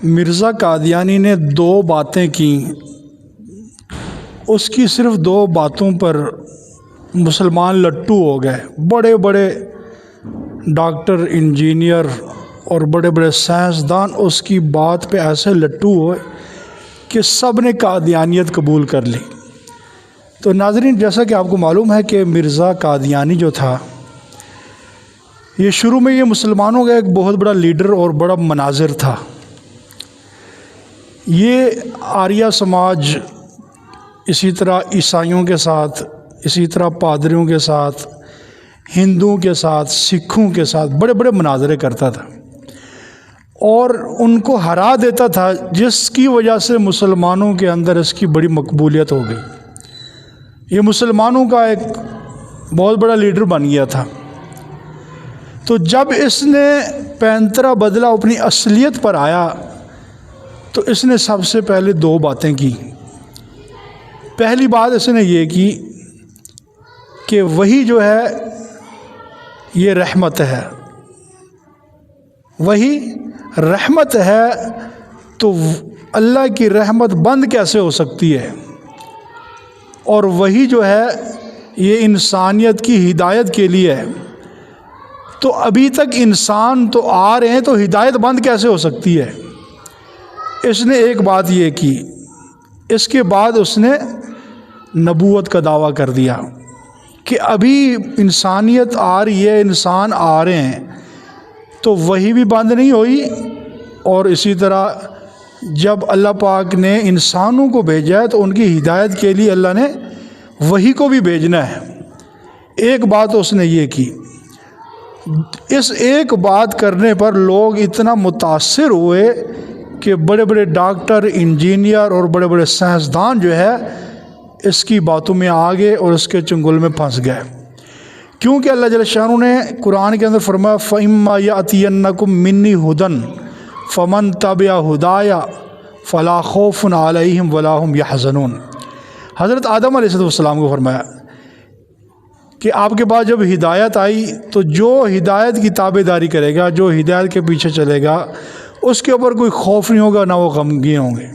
مرزا قادیانی نے دو باتیں کیں، اس کی صرف دو باتوں پر مسلمان لٹو ہو گئے۔ بڑے بڑے ڈاکٹر، انجینئر اور بڑے بڑے سائنسدان اس کی بات پہ ایسے لٹو ہوئے کہ سب نے قادیانیت قبول کر لی۔ تو ناظرین، جیسا کہ آپ کو معلوم ہے کہ مرزا قادیانی جو تھا، یہ شروع میں یہ مسلمانوں کا ایک بہت بڑا لیڈر اور بڑا مناظر تھا۔ یہ آریہ سماج، اسی طرح عیسائیوں کے ساتھ، اسی طرح پادریوں کے ساتھ، ہندوؤں کے ساتھ، سکھوں کے ساتھ بڑے بڑے مناظرے کرتا تھا اور ان کو ہرا دیتا تھا، جس کی وجہ سے مسلمانوں کے اندر اس کی بڑی مقبولیت ہو گئی۔ یہ مسلمانوں کا ایک بہت بڑا لیڈر بن گیا تھا۔ تو جب اس نے پینترا بدلا، اپنی اصلیت پر آیا، تو اس نے سب سے پہلے دو باتیں کی۔ پہلی بات اس نے یہ کی کہ وہی جو ہے یہ رحمت ہے، وہی رحمت ہے، تو اللہ کی رحمت بند کیسے ہو سکتی ہے؟ اور وہی جو ہے یہ انسانیت کی ہدایت کے لیے ہے، تو ابھی تک انسان تو آ رہے ہیں، تو ہدایت بند کیسے ہو سکتی ہے؟ اس نے ایک بات یہ کی۔ اس کے بعد اس نے نبوت کا دعویٰ کر دیا کہ ابھی انسانیت آ رہی ہے، انسان آ رہے ہیں، تو وہی بھی بند نہیں ہوئی، اور اسی طرح جب اللہ پاک نے انسانوں کو بھیجا ہے تو ان کی ہدایت کے لیے اللہ نے وہی کو بھی بھیجنا ہے۔ ایک بات اس نے یہ کی۔ اس ایک بات کرنے پر لوگ اتنا متاثر ہوئے کہ بڑے بڑے ڈاکٹر، انجینئر اور بڑے بڑے سائنسدان جو ہے اس کی باتوں میں آ گئے اور اس کے چنگل میں پھنس گئے، کیونکہ اللہ جل شانہ نے قرآن کے اندر فرمایا فَإِمَّا يَأْتِيَنَّكُم مِّنِّي هُدًى فَمَن تَبِعَ هُدَايَ فَلَا خَوْفٌ عَلَيْهِمْ وَلَا هُمْ يَحْزَنُونَ۔ حضرت آدم علیہ السلام کو فرمایا کہ آپ کے پاس جب ہدایت آئی تو جو ہدایت کی تابع داری کرے گا، جو ہدایت کے پیچھے چلے گا، اس کے اوپر کوئی خوف نہیں ہوگا، نہ وہ غمگین ہوں گے۔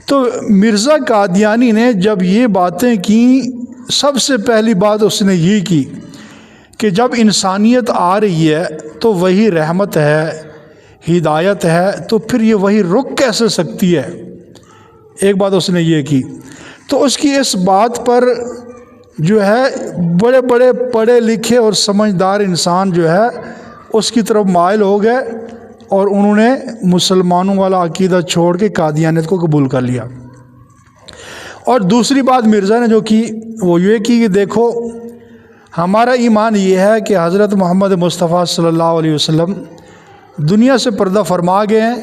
تو مرزا قادیانی نے جب یہ باتیں کیں، سب سے پہلی بات اس نے یہ کی کہ جب انسانیت آ رہی ہے تو وہی رحمت ہے، ہدایت ہے، تو پھر یہ وہی رک کیسے سکتی ہے؟ ایک بات اس نے یہ کی۔ تو اس کی اس بات پر جو ہے بڑے بڑے پڑھے لکھے اور سمجھدار انسان جو ہے اس کی طرف مائل ہو گئے، اور انہوں نے مسلمانوں والا عقیدہ چھوڑ کے قادیانیت کو قبول کر لیا۔ اور دوسری بات مرزا نے جو کی وہ یہ کی کہ دیکھو، ہمارا ایمان یہ ہے کہ حضرت محمد مصطفیٰ صلی اللہ علیہ وسلم دنیا سے پردہ فرما گئے ہیں،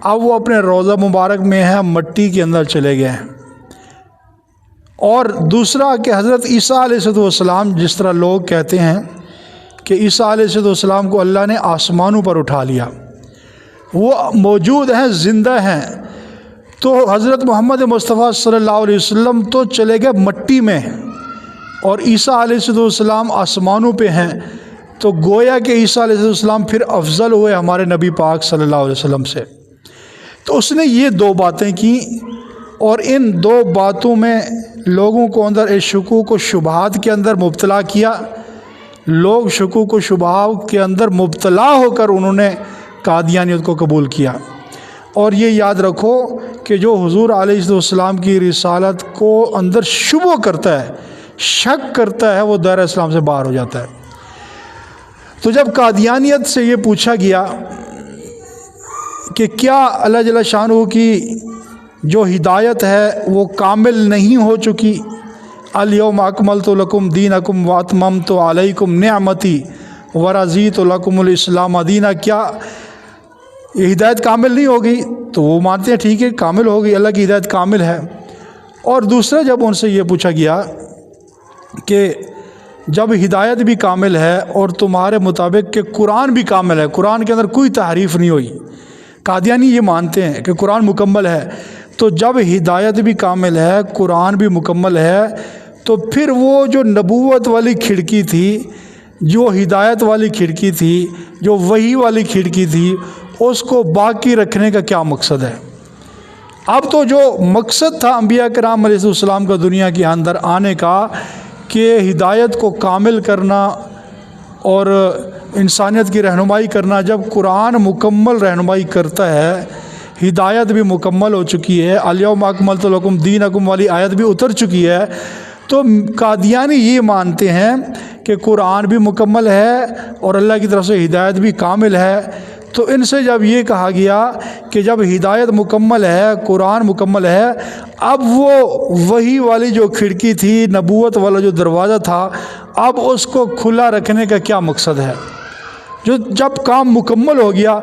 اب وہ اپنے روضہ مبارک میں ہیں، مٹی کے اندر چلے گئے ہیں۔ اور دوسرا کہ حضرت عیسیٰ علیہ السلام، جس طرح لوگ کہتے ہیں کہ عیسیٰ علیہ السلام کو اللہ نے آسمانوں پر اٹھا لیا، وہ موجود ہیں، زندہ ہیں، تو حضرت محمد مصطفیٰ صلی اللہ علیہ وسلم تو چلے گئے مٹی میں، اور عیسیٰ علیہ السلام آسمانوں پہ ہیں، تو گویا کہ عیسیٰ علیہ السلام پھر افضل ہوئے ہمارے نبی پاک صلی اللہ علیہ وسلم سے۔ تو اس نے یہ دو باتیں کی، اور ان دو باتوں میں لوگوں کو اندر اس شکوک و شبہات کے اندر مبتلا کیا۔ لوگ شکوک و شبہات کے اندر مبتلا ہو کر انہوں نے قادیانیت کو قبول کیا۔ اور یہ یاد رکھو کہ جو حضور علیہ السلام کی رسالت کو اندر شبہ کرتا ہے، شک کرتا ہے، وہ دائرہ اسلام سے باہر ہو جاتا ہے۔ تو جب قادیانیت سے یہ پوچھا گیا کہ کیا اللہ جل شانہ کی جو ہدایت ہے وہ کامل نہیں ہو چکی، الیوم اکملت لکم دینکم واتممت علیکم نعمتی ورضیت لکم الاسلام دینا، کیا یہ ہدایت کامل نہیں ہوگی؟ تو وہ مانتے ہیں ٹھیک ہے، کامل ہوگی، اللہ کی ہدایت کامل ہے۔ اور دوسرا جب ان سے یہ پوچھا گیا کہ جب ہدایت بھی کامل ہے اور تمہارے مطابق کہ قرآن بھی کامل ہے، قرآن کے اندر کوئی تحریف نہیں ہوئی، قادیانی یہ مانتے ہیں کہ قرآن مکمل ہے، تو جب ہدایت بھی کامل ہے، قرآن بھی مکمل ہے، تو پھر وہ جو نبوت والی کھڑکی تھی، جو ہدایت والی کھڑکی تھی، جو وحی والی کھڑکی تھی، اس کو باقی رکھنے کا کیا مقصد ہے؟ اب تو جو مقصد تھا انبیاء کرام علیہ السلام کا دنیا کے اندر آنے کا کہ ہدایت کو کامل کرنا اور انسانیت کی رہنمائی کرنا، جب قرآن مکمل رہنمائی کرتا ہے، ہدایت بھی مکمل ہو چکی ہے، الیوم اکملت لکم دینکم والی آیت بھی اتر چکی ہے، تو قادیانی یہ مانتے ہیں کہ قرآن بھی مکمل ہے اور اللہ کی طرف سے ہدایت بھی کامل ہے۔ تو ان سے جب یہ کہا گیا کہ جب ہدایت مکمل ہے، قرآن مکمل ہے، اب وہ وحی والی جو کھڑکی تھی، نبوت والا جو دروازہ تھا، اب اس کو کھلا رکھنے کا کیا مقصد ہے؟ جب کام مکمل ہو گیا،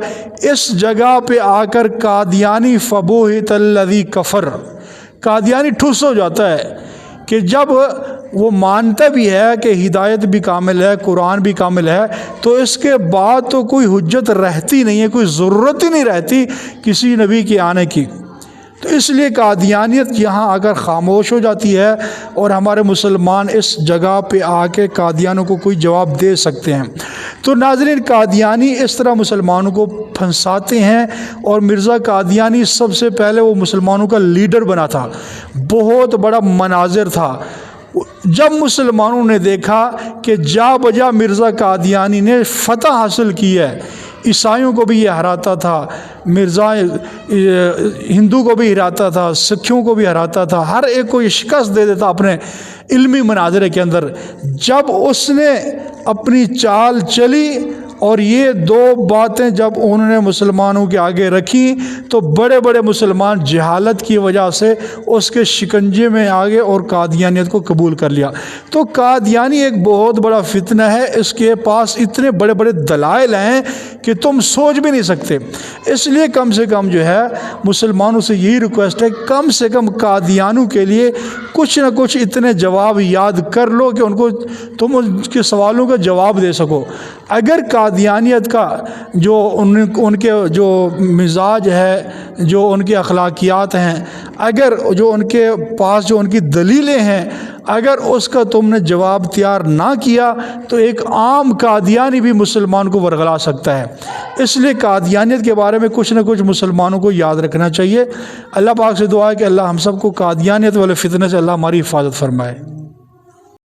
اس جگہ پہ آ کر قادیانی فبوہت الذی کفر، قادیانی ٹھس ہو جاتا ہے کہ جب وہ مانتا بھی ہے کہ ہدایت بھی کامل ہے، قرآن بھی کامل ہے، تو اس کے بعد تو کوئی حجت رہتی نہیں ہے، کوئی ضرورت ہی نہیں رہتی کسی نبی کے آنے کی۔ تو اس لیے قادیانیت یہاں آ کر خاموش ہو جاتی ہے، اور ہمارے مسلمان اس جگہ پہ آ کے قادیانوں کو کوئی جواب دے سکتے ہیں۔ تو ناظرین، قادیانی اس طرح مسلمانوں کو پھنساتے ہیں، اور مرزا قادیانی سب سے پہلے وہ مسلمانوں کا لیڈر بنا تھا، بہت بڑا مناظر تھا۔ جب مسلمانوں نے دیکھا کہ جا بجا مرزا قادیانی نے فتح حاصل کی ہے، عیسائیوں کو بھی یہ ہراتا تھا، مرزا ہندو کو بھی ہراتا تھا، سکھیوں کو بھی ہراتا تھا، ہر ایک کو یہ شکست دے دیتا اپنے علمی مناظرے کے اندر۔ جب اس نے اپنی چال چلی اور یہ دو باتیں جب انہوں نے مسلمانوں کے آگے رکھی، تو بڑے بڑے مسلمان جہالت کی وجہ سے اس کے شکنجے میں آگے اور قادیانیت کو قبول کر لیا۔ تو قادیانی ایک بہت بڑا فتنہ ہے، اس کے پاس اتنے بڑے بڑے دلائل ہیں کہ تم سوچ بھی نہیں سکتے۔ اس لیے کم سے کم جو ہے مسلمانوں سے یہی ریکویسٹ ہے، کم سے کم قادیانوں کے لیے کچھ نہ کچھ اتنے جواب یاد کر لو کہ ان کو تم ان کے سوالوں کا جواب دے سکو۔ اگر قادیانیت کا جو ان کے جو مزاج ہے، جو ان کے اخلاقیات ہیں، اگر جو ان کے پاس جو ان کی دلیلیں ہیں، اگر اس کا تم نے جواب تیار نہ کیا، تو ایک عام قادیانی بھی مسلمان کو ورغلا سکتا ہے۔ اس لیے قادیانیت کے بارے میں کچھ نہ کچھ مسلمانوں کو یاد رکھنا چاہیے۔ اللہ پاک سے دعا ہے کہ اللہ ہم سب کو قادیانیت والے فتنے سے اللہ ہماری حفاظت فرمائے۔